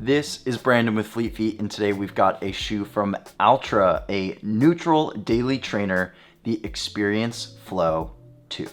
This is Brandon with Fleet Feet, and today we've got a shoe from Altra, a neutral daily trainer, the Experience Flow 2.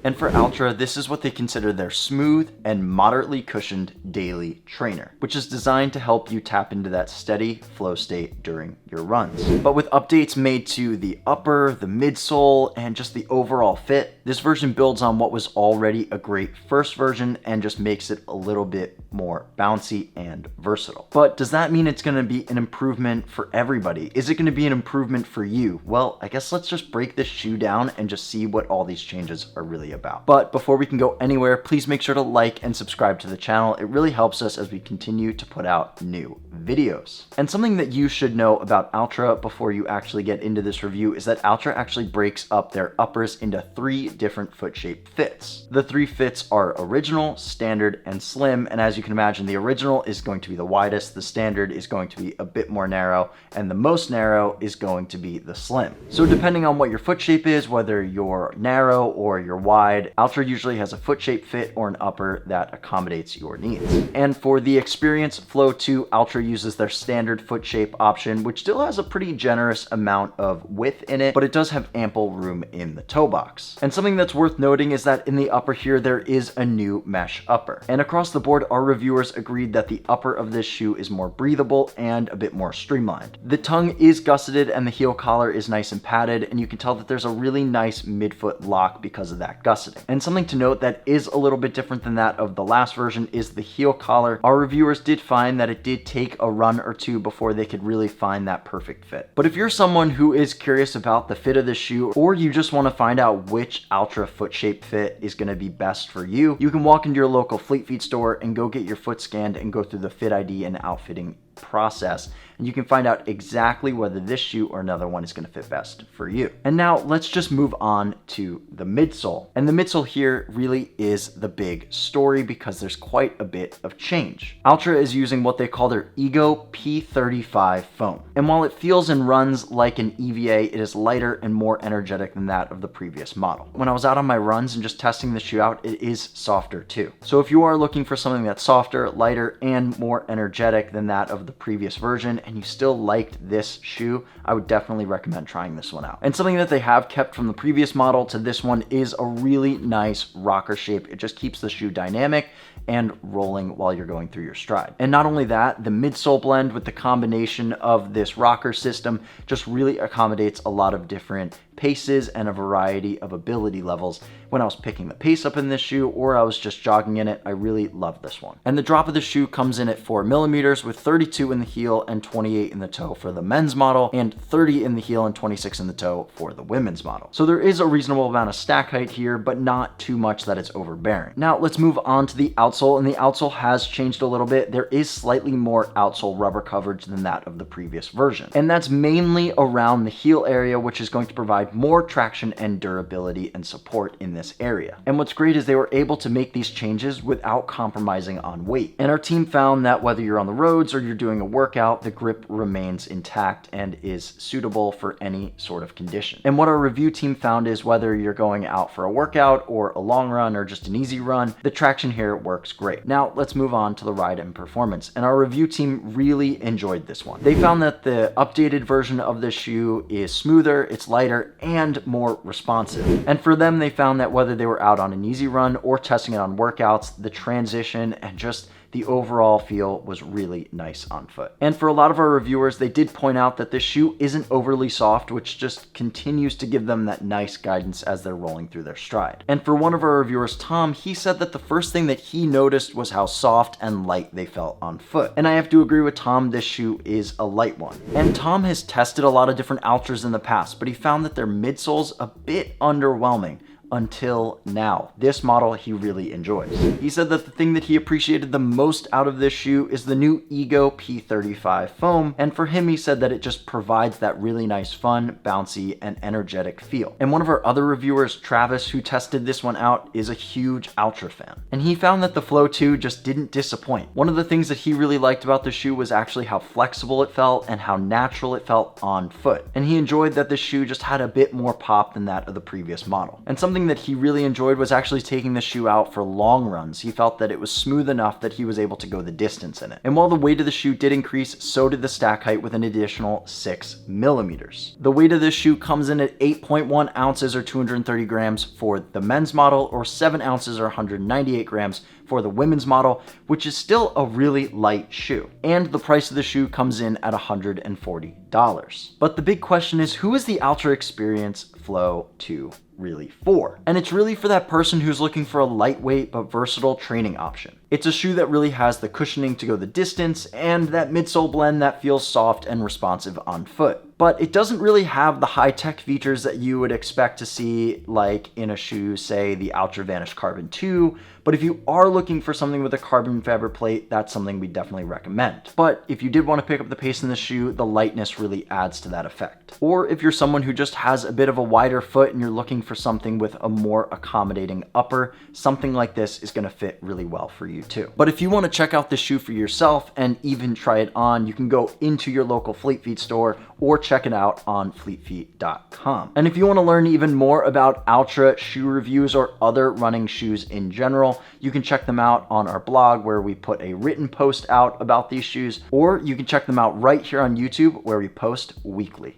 And for Altra, this is what they consider their smooth and moderately cushioned daily trainer, which is designed to help you tap into that steady flow state during your runs. But with updates made to the upper, the midsole, and just the overall fit, this version builds on what was already a great first version and just makes it a little bit more bouncy and versatile. But does that mean it's going to be an improvement for everybody? Is it going to be an improvement for you? Well, I guess let's just break this shoe down and just see what all these changes are really about. But before we can go anywhere, please make sure to like and subscribe to the channel. It really helps us as we continue to put out new videos. And something that you should know about Altra before you actually get into this review is that Altra actually breaks up their uppers into 3 different foot shape fits. The 3 fits are original, standard, and slim, and as you can imagine, the original is going to be the widest, the standard is going to be a bit more narrow, and the most narrow is going to be the slim. So depending on what your foot shape is, whether you're narrow or you're wide, Altra usually has a foot shape fit or an upper that accommodates your needs. And for the Experience Flow 2, Altra uses their standard foot shape option, which still has a pretty generous amount of width in it, but it does have ample room in the toe box. And something that's worth noting is that in the upper here, there is a new mesh upper. And across the board, our reviewers agreed that the upper of this shoe is more breathable and a bit more streamlined. The tongue is gusseted and the heel collar is nice and padded, and you can tell that there's a really nice midfoot lock because of that gusseting. And something to note that is a little bit different than that of the last version is the heel collar. Our reviewers did find that it did take a run or two before they could really find that perfect fit. But if you're someone who is curious about the fit of the shoe, or you just want to find out which Altra foot shape fit is going to be best for you, you can walk into your local Fleet Feet store and go get your foot scanned and go through the fit ID and outfitting process, and you can find out exactly whether this shoe or another one is going to fit best for you. And now let's just move on to the midsole. And the midsole here really is the big story because there's quite a bit of change. Altra is using what they call their Ego P35 foam. And while it feels and runs like an EVA, it is lighter and more energetic than that of the previous model. When I was out on my runs and just testing the shoe out, it is softer too. So if you are looking for something that's softer, lighter, and more energetic than that of the previous version, and you still liked this shoe, I would definitely recommend trying this one out. And something that they have kept from the previous model to this one is a really nice rocker shape. It just keeps the shoe dynamic and rolling while you're going through your stride. And not only that, the midsole blend with the combination of this rocker system just really accommodates a lot of different paces and a variety of ability levels. When I was picking the pace up in this shoe or I was just jogging in it, I really love this one. And the drop of the shoe comes in at 4 millimeters with 32 in the heel and 28 in the toe for the men's model, and 30 in the heel and 26 in the toe for the women's model. So there is a reasonable amount of stack height here, but not too much that it's overbearing. Now let's move on to the outsole, and the outsole has changed a little bit. There is slightly more outsole rubber coverage than that of the previous version. And that's mainly around the heel area, which is going to provide more traction and durability and support in this area. And what's great is they were able to make these changes without compromising on weight. And our team found that whether you're on the roads or you're doing a workout, the grip remains intact and is suitable for any sort of condition. And what our review team found is whether you're going out for a workout or a long run or just an easy run, the traction here works great. Now let's move on to the ride and performance. And our review team really enjoyed this one. They found that the updated version of this shoe is smoother, it's lighter, and more responsive. And for them, they found that whether they were out on an easy run or testing it on workouts, the transition and just the overall feel was really nice on foot. And for a lot of our reviewers, they did point out that this shoe isn't overly soft, which just continues to give them that nice guidance as they're rolling through their stride. And for one of our reviewers, Tom, he said that the first thing that he noticed was how soft and light they felt on foot. And I have to agree with Tom, this shoe is a light one. And Tom has tested a lot of different Altras in the past, but he found that their midsole's a bit underwhelming. Until now. This model he really enjoys. He said that the thing that he appreciated the most out of this shoe is the new Ego P35 foam, and for him he said that it just provides that really nice fun, bouncy, and energetic feel. And one of our other reviewers, Travis, who tested this one out, is a huge Altra fan. And he found that the Flow 2 just didn't disappoint. One of the things that he really liked about the shoe was actually how flexible it felt and how natural it felt on foot. And he enjoyed that the shoe just had a bit more pop than that of the previous model. And something something that he really enjoyed was actually taking the shoe out for long runs. He felt that it was smooth enough that he was able to go the distance in it. And while the weight of the shoe did increase, so did the stack height with an additional 6 millimeters. The weight of this shoe comes in at 8.1 ounces or 230 grams for the men's model, or 7 ounces or 198 grams for the women's model, which is still a really light shoe. And the price of the shoe comes in at $140. But the big question is, who is the Altra Experience Flow 2 really for? And it's really for that person who's looking for a lightweight but versatile training option. It's a shoe that really has the cushioning to go the distance and that midsole blend that feels soft and responsive on foot. But it doesn't really have the high-tech features that you would expect to see like in a shoe, say the Altra Vanish Carbon 2. But if you are looking for something with a carbon fiber plate, that's something we definitely recommend. But if you did want to pick up the pace in the shoe, the lightness really adds to that effect. Or if you're someone who just has a bit of a wider foot and you're looking for something with a more accommodating upper, something like this is going to fit really well for you too. But if you want to check out this shoe for yourself and even try it on, you can go into your local Fleet Feet store or check it out on fleetfeet.com. And if you want to learn even more about Altra shoe reviews or other running shoes in general, you can check them out on our blog where we put a written post out about these shoes, or you can check them out right here on YouTube where we post weekly.